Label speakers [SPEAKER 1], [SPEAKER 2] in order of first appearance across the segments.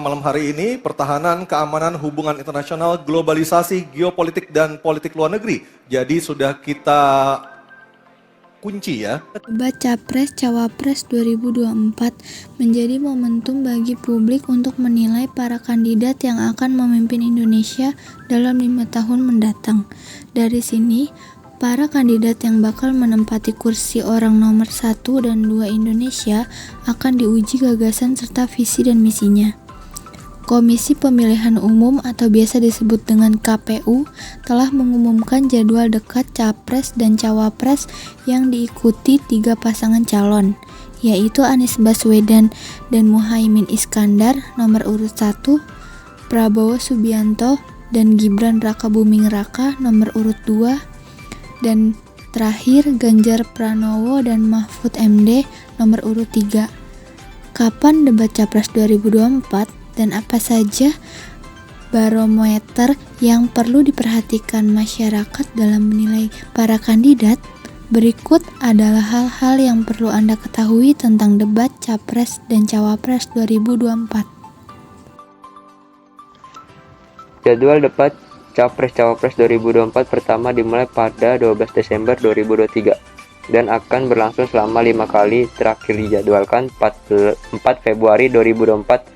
[SPEAKER 1] malam hari ini, pertahanan, keamanan, hubungan internasional, globalisasi, geopolitik, dan politik luar negeri. Jadi sudah kita kunci ya.
[SPEAKER 2] Debat Capres-Cawapres 2024 menjadi momentum bagi publik untuk menilai para kandidat yang akan memimpin Indonesia dalam 5 tahun mendatang. Dari sini, para kandidat yang bakal menempati kursi orang nomor 1 dan 2 Indonesia akan diuji gagasan serta visi dan misinya. Komisi Pemilihan Umum atau biasa disebut dengan KPU telah mengumumkan jadwal debat Capres dan Cawapres yang diikuti 3 pasangan calon, yaitu Anies Baswedan dan Muhaimin Iskandar nomor urut 1, Prabowo Subianto dan Gibran Rakabuming Raka nomor urut 2, dan terakhir Ganjar Pranowo dan Mahfud MD nomor urut 3. Kapan debat Capres 2024 dan apa saja barometer yang perlu diperhatikan masyarakat dalam menilai para kandidat? Berikut adalah hal-hal yang perlu Anda ketahui tentang debat Capres dan Cawapres 2024.
[SPEAKER 3] Jadwal debat Capres-Cawapres 2024 pertama dimulai pada 12 Desember 2023 dan akan berlangsung selama 5 kali, terakhir dijadwalkan 4 Februari 2024.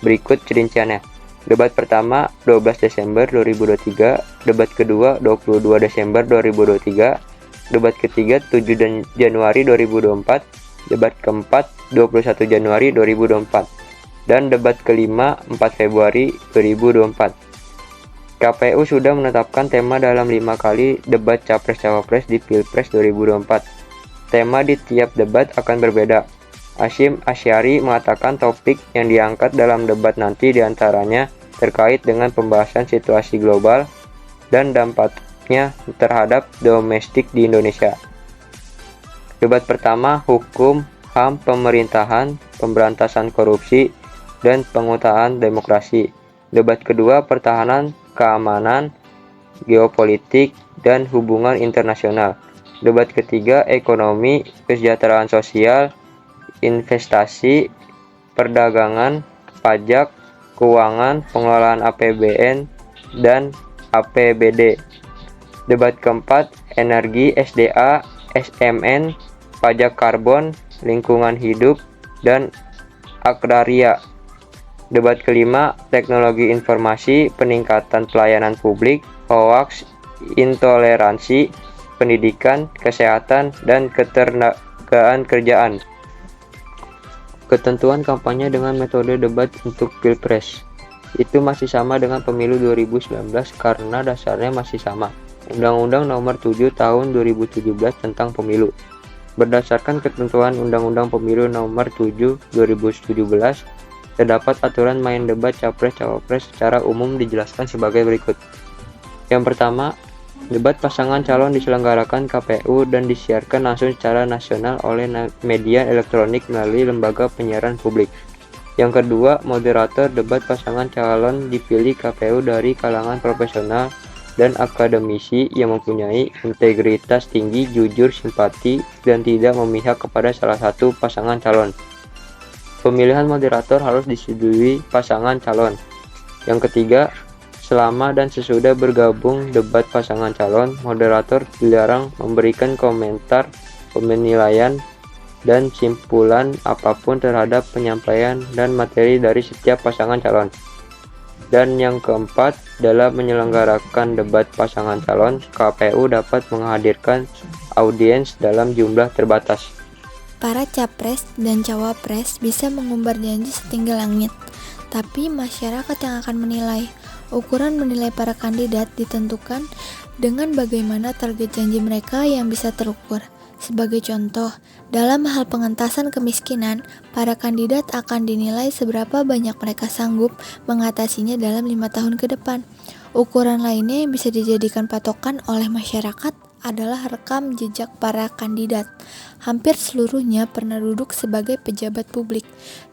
[SPEAKER 3] Berikut rinciannya. Debat pertama 12 Desember 2023, debat kedua 22 Desember 2023, debat ketiga 7 Januari 2024, debat keempat 21 Januari 2024, dan debat kelima 4 Februari 2024. KPU sudah menetapkan tema dalam 5 kali debat Capres-Cawapres di Pilpres 2024. Tema di tiap debat akan berbeda. Hasyim Asyari mengatakan topik yang diangkat dalam debat nanti diantaranya terkait dengan pembahasan situasi global dan dampaknya terhadap domestik di Indonesia. Debat pertama, hukum, HAM, pemerintahan, pemberantasan korupsi, dan penguatan demokrasi. Debat kedua, pertahanan, keamanan, geopolitik, dan hubungan internasional. Debat ketiga, ekonomi, kesejahteraan sosial, investasi, perdagangan, pajak, keuangan, pengelolaan APBN, dan APBD. Debat keempat, energi, SDA, SMN, pajak karbon, lingkungan hidup, dan agraria. Debat kelima, teknologi informasi, peningkatan pelayanan publik, hoaks, intoleransi, pendidikan, kesehatan, dan ketenagaan kerjaan. Ketentuan kampanye dengan metode debat untuk Pilpres itu masih sama dengan pemilu 2019 karena dasarnya masih sama. Undang-Undang Nomor 7 Tahun 2017 tentang Pemilu. Berdasarkan ketentuan Undang-Undang Pemilu Nomor 7 2017, terdapat aturan main debat Capres-Cawapres secara umum dijelaskan sebagai berikut. Yang pertama, debat pasangan calon diselenggarakan KPU dan disiarkan langsung secara nasional oleh media elektronik melalui lembaga penyiaran publik. Yang kedua, moderator debat pasangan calon dipilih KPU dari kalangan profesional dan akademisi yang mempunyai integritas tinggi, jujur, simpati, dan tidak memihak kepada salah satu pasangan calon. Pemilihan moderator harus disetujui pasangan calon. Yang ketiga, selama dan sesudah bergabung debat pasangan calon, moderator dilarang memberikan komentar, penilaian, dan simpulan apapun terhadap penyampaian dan materi dari setiap pasangan calon. Dan yang keempat, dalam menyelenggarakan debat pasangan calon, KPU dapat menghadirkan audiens dalam jumlah terbatas.
[SPEAKER 2] Para capres dan cawapres bisa mengumbar janji setinggi langit, tapi masyarakat yang akan menilai. Ukuran menilai para kandidat ditentukan dengan bagaimana target janji mereka yang bisa terukur. Sebagai contoh, dalam hal pengentasan kemiskinan, para kandidat akan dinilai seberapa banyak mereka sanggup mengatasinya dalam 5 tahun ke depan. Ukuran lainnya yang bisa dijadikan patokan oleh masyarakat adalah rekam jejak para kandidat. Hampir seluruhnya pernah duduk sebagai pejabat publik.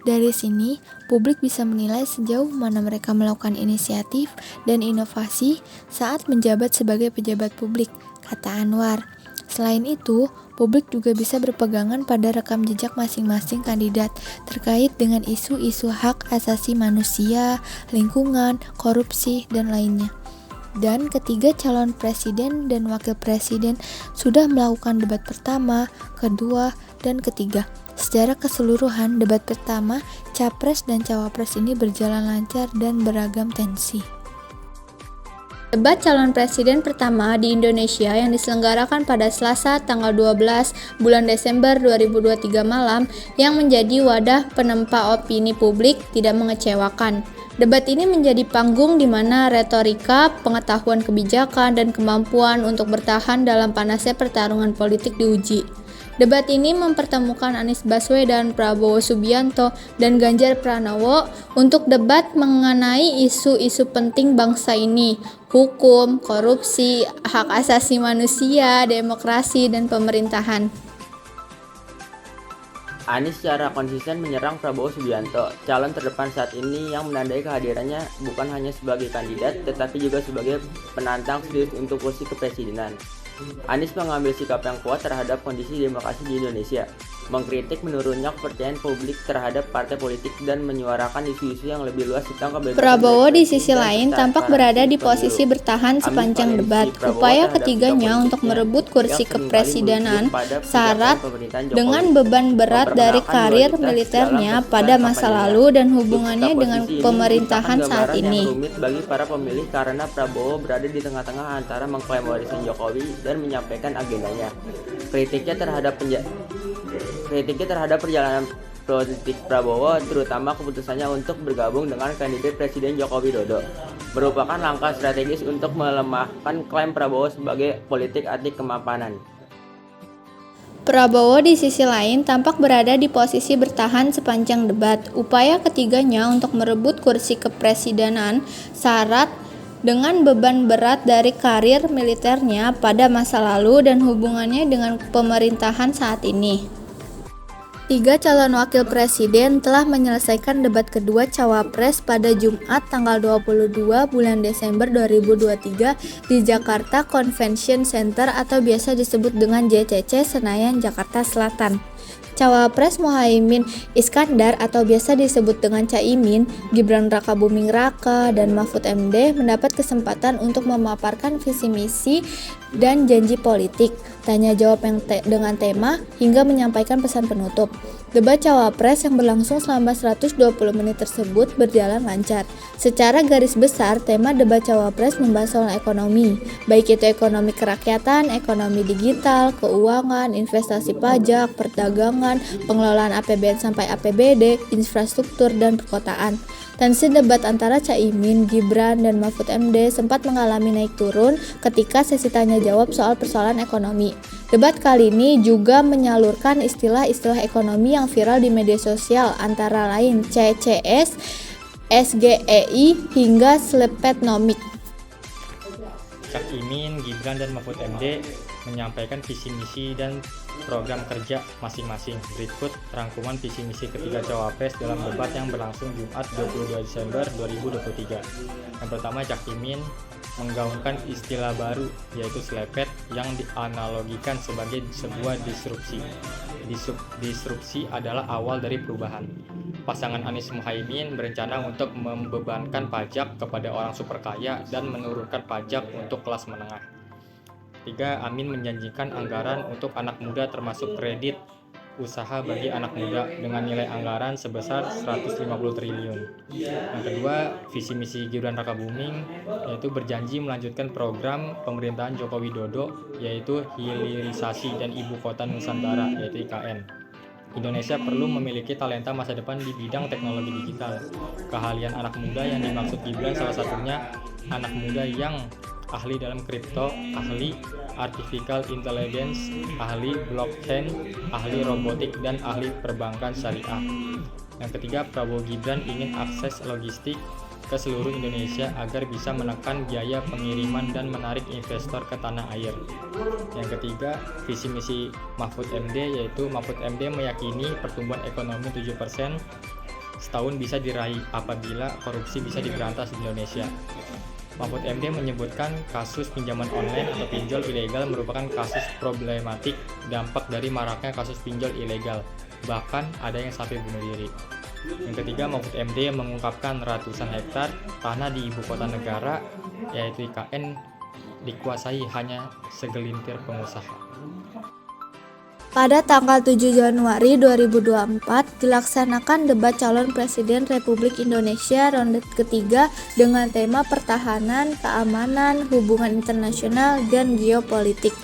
[SPEAKER 2] Dari sini, publik bisa menilai sejauh mana mereka melakukan inisiatif dan inovasi saat menjabat sebagai pejabat publik, kata Anwar. Selain itu, publik juga bisa berpegangan pada rekam jejak masing-masing kandidat terkait dengan isu-isu hak asasi manusia, lingkungan, korupsi, dan lainnya. Dan ketiga calon presiden dan wakil presiden sudah melakukan debat pertama, kedua, dan ketiga. Secara keseluruhan, debat pertama, Capres dan Cawapres ini berjalan lancar dan beragam tensi. Debat calon presiden pertama di Indonesia yang diselenggarakan pada Selasa tanggal 12 bulan Desember 2023 malam yang menjadi wadah penempa opini publik tidak mengecewakan. Debat ini menjadi panggung di mana retorika, pengetahuan kebijakan, dan kemampuan untuk bertahan dalam panasnya pertarungan politik diuji. Debat ini mempertemukan Anies Baswedan, Prabowo Subianto, dan Ganjar Pranowo untuk debat mengenai isu-isu penting bangsa ini, hukum, korupsi, hak asasi manusia, demokrasi, dan pemerintahan.
[SPEAKER 4] Anies secara konsisten menyerang Prabowo Subianto, calon terdepan saat ini yang menandai kehadirannya bukan hanya sebagai kandidat, tetapi juga sebagai penantang serius untuk kursi kepresidenan. Anies mengambil sikap yang kuat terhadap kondisi demokrasi di Indonesia, mengkritik menurunnya kepercayaan publik terhadap partai politik dan menyuarakan isu-isu yang lebih luas tentang kebebasan.
[SPEAKER 2] Prabowo di sisi lain tampak berada di posisi bertahan sepanjang debat. Upaya ketiganya untuk merebut kursi kepresidenan syarat dengan beban berat dari karir militernya pada masa lalu dan hubungannya dengan pemerintahan saat ini.
[SPEAKER 4] Rumit bagi para pemilih karena Prabowo berada di tengah-tengah antara mengklaim warisan Jokowi dan menyampaikan agendanya. Kritiknya terhadap perjalanan politik Prabowo, terutama keputusannya untuk bergabung dengan kandidat Presiden Joko Widodo, merupakan langkah strategis untuk melemahkan klaim Prabowo sebagai politik anti kemapanan.
[SPEAKER 2] Prabowo di sisi lain tampak berada di posisi bertahan sepanjang debat. Upaya ketiganya untuk merebut kursi kepresidenan syarat dengan beban berat dari karir militernya pada masa lalu dan hubungannya dengan pemerintahan saat ini. Tiga calon wakil presiden telah menyelesaikan debat kedua Cawapres pada Jumat tanggal 22 bulan Desember 2023 di Jakarta Convention Center atau biasa disebut dengan JCC Senayan, Jakarta Selatan. Cawapres Muhaimin Iskandar atau biasa disebut dengan Caimin, Gibran Rakabuming Raka, dan Mahfud MD mendapat kesempatan untuk memaparkan visi misi dan janji politik, tanya jawab yang dengan tema, hingga menyampaikan pesan penutup. Debat Cawapres yang berlangsung selama 120 menit tersebut berjalan lancar. Secara garis besar, tema debat Cawapres membahas soal ekonomi, baik itu ekonomi kerakyatan, ekonomi digital, keuangan, investasi pajak, perdagangan, pengelolaan APBN sampai APBD, infrastruktur, dan perkotaan. Tensi debat antara Caimin, Gibran, dan Mahfud MD sempat mengalami naik turun ketika sesi tanya jawab soal persoalan ekonomi. Debat kali ini juga menyalurkan istilah-istilah ekonomi yang viral di media sosial antara lain CCS, SGEI, hingga Slepetnomik.
[SPEAKER 5] Caimin, Gibran, dan Mahfud MD menyampaikan visi misi dan program kerja masing-masing. Berikut rangkuman visi misi ketiga Cawapres dalam debat yang berlangsung Jumat 22 Desember 2023. Yang pertama, Caimin menggaungkan istilah baru yaitu slepet yang dianalogikan sebagai sebuah disrupsi. Disrupsi adalah awal dari perubahan. Pasangan Anies Muhaimin berencana untuk membebankan pajak kepada orang super kaya dan menurunkan pajak untuk kelas menengah. 3. Amin menjanjikan anggaran untuk anak muda termasuk kredit usaha bagi anak muda dengan nilai anggaran sebesar 150 triliun. Yang kedua, visi misi Gibran Rakabuming yaitu berjanji melanjutkan program pemerintahan Joko Widodo yaitu hilirisasi dan ibu kota Nusantara yaitu IKN. Indonesia perlu memiliki talenta masa depan di bidang teknologi digital. Keahlian anak muda yang dimaksud Gibran salah satunya anak muda yang ahli dalam kripto, ahli artificial intelligence, ahli blockchain, ahli robotik, dan ahli perbankan syariah. Yang ketiga, Prabowo Gibran ingin akses logistik ke seluruh Indonesia agar bisa menekan biaya pengiriman dan menarik investor ke tanah air. Yang ketiga, visi misi Mahfud MD yaitu Mahfud MD meyakini pertumbuhan ekonomi 7% setahun bisa diraih apabila korupsi bisa diberantas di Indonesia. Mahfud MD menyebutkan kasus pinjaman online atau pinjol ilegal merupakan kasus problematik dampak dari maraknya kasus pinjol ilegal, bahkan ada yang sampai bunuh diri. Yang ketiga, Mahfud MD mengungkapkan ratusan hektar tanah di ibu kota negara, yaitu IKN, dikuasai hanya segelintir pengusaha.
[SPEAKER 2] Pada tanggal 7 Januari 2024 dilaksanakan debat calon Presiden Republik Indonesia ronde ketiga dengan tema pertahanan, keamanan, hubungan internasional, dan geopolitik.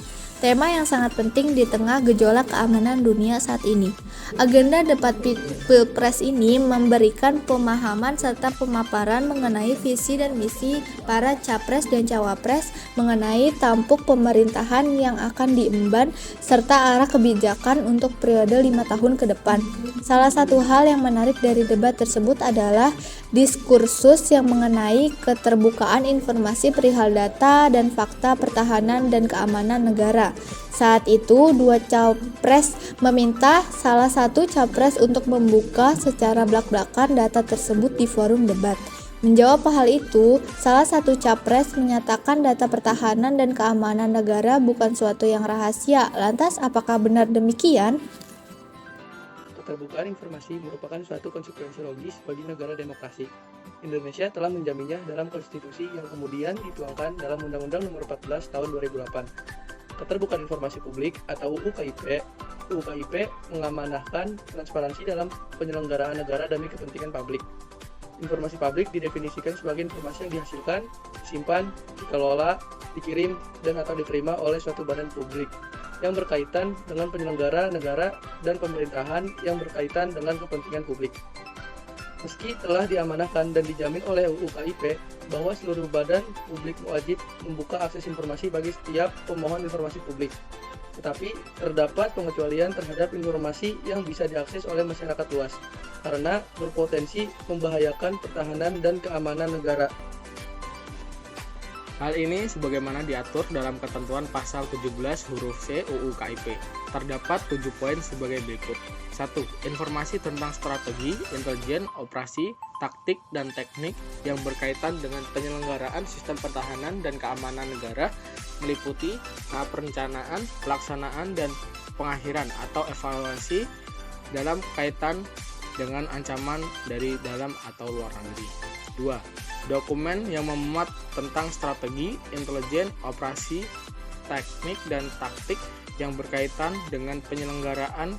[SPEAKER 2] Tema yang sangat penting di tengah gejolak keamanan dunia saat ini. Agenda debat Pilpres ini memberikan pemahaman serta pemaparan mengenai visi dan misi para capres dan cawapres, mengenai tampuk pemerintahan yang akan diemban, serta arah kebijakan untuk periode 5 tahun ke depan. Salah satu hal yang menarik dari debat tersebut adalah diskursus yang mengenai keterbukaan informasi perihal data dan fakta pertahanan dan keamanan negara. Saat itu, dua capres meminta salah satu capres untuk membuka secara blak-blakan data tersebut di forum debat. Menjawab hal itu, salah satu capres menyatakan data pertahanan dan keamanan negara bukan suatu yang rahasia. Lantas, apakah benar demikian?
[SPEAKER 6] Keterbukaan informasi merupakan suatu konsekuensi logis bagi negara demokrasi. Indonesia telah menjaminnya dalam konstitusi yang kemudian dituangkan dalam Undang-Undang Nomor 14 Tahun 2008. Keterbukaan informasi publik atau UU KIP mengamanahkan transparansi dalam penyelenggaraan negara demi kepentingan publik. Informasi publik didefinisikan sebagai informasi yang dihasilkan, disimpan, dikelola, dikirim, dan atau diterima oleh suatu badan publik yang berkaitan dengan penyelenggara negara dan pemerintahan yang berkaitan dengan kepentingan publik. Meski telah diamanahkan dan dijamin oleh UU KIP bahwa seluruh badan publik wajib membuka akses informasi bagi setiap pemohon informasi publik, tetapi terdapat pengecualian terhadap informasi yang bisa diakses oleh masyarakat luas karena berpotensi membahayakan pertahanan dan keamanan negara.
[SPEAKER 7] Hal ini sebagaimana diatur dalam ketentuan pasal 17 huruf C UU KIP. Terdapat 7 poin sebagai berikut. 1. Informasi tentang strategi, intelijen, operasi, taktik, dan teknik yang berkaitan dengan penyelenggaraan sistem pertahanan dan keamanan negara meliputi tahap perencanaan, pelaksanaan, dan pengakhiran atau evaluasi dalam kaitan dengan ancaman dari dalam atau luar negeri. 2. Dokumen yang memuat tentang strategi, intelijen, operasi, teknik, dan taktik yang berkaitan dengan penyelenggaraan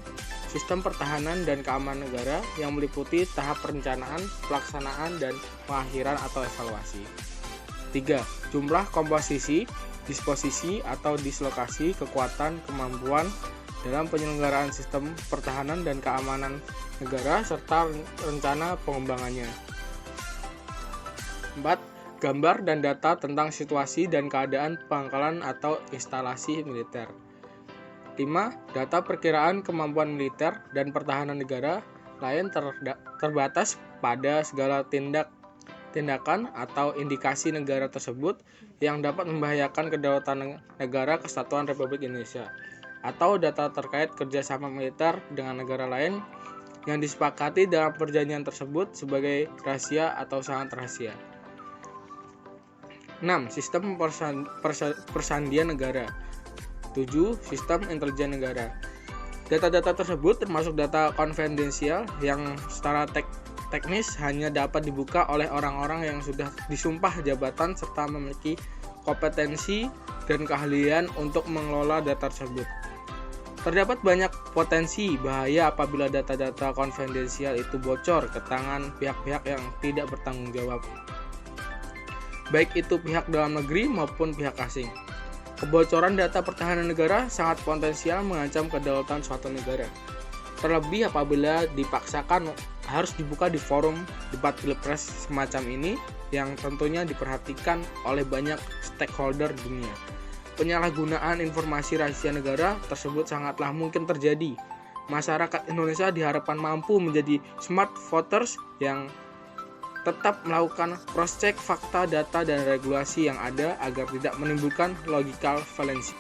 [SPEAKER 7] sistem pertahanan dan keamanan negara yang meliputi tahap perencanaan, pelaksanaan, dan pengakhiran atau evaluasi. 3. Jumlah komposisi, disposisi, atau dislokasi kekuatan kemampuan dalam penyelenggaraan sistem pertahanan dan keamanan negara serta rencana pengembangannya. 4. Gambar dan data tentang situasi dan keadaan pangkalan atau instalasi militer. 5. Data perkiraan kemampuan militer dan pertahanan negara lain terbatas pada segala tindakan atau indikasi negara tersebut yang dapat membahayakan kedaulatan negara Kesatuan Republik Indonesia, atau data terkait kerjasama militer dengan negara lain yang disepakati dalam perjanjian tersebut sebagai rahasia atau sangat rahasia. 6. Sistem persandian negara. 7. Sistem intelijen negara. Data-data tersebut termasuk data konfidensial yang secara teknis hanya dapat dibuka oleh orang-orang yang sudah disumpah jabatan serta memiliki kompetensi dan keahlian untuk mengelola data tersebut. Terdapat banyak potensi bahaya apabila data-data konfidensial itu bocor ke tangan pihak-pihak yang tidak bertanggung jawab, baik itu pihak dalam negeri maupun pihak asing. Kebocoran data pertahanan negara sangat potensial mengancam kedaulatan suatu negara, terlebih apabila dipaksakan harus dibuka di forum debat pilpres semacam ini yang tentunya diperhatikan oleh banyak stakeholder dunia. Penyalahgunaan informasi rahasia negara tersebut sangatlah mungkin terjadi. Masyarakat Indonesia diharapkan mampu menjadi smart voters yang tetap melakukan cross-check fakta, data, dan regulasi yang ada agar tidak menimbulkan logical fallacy.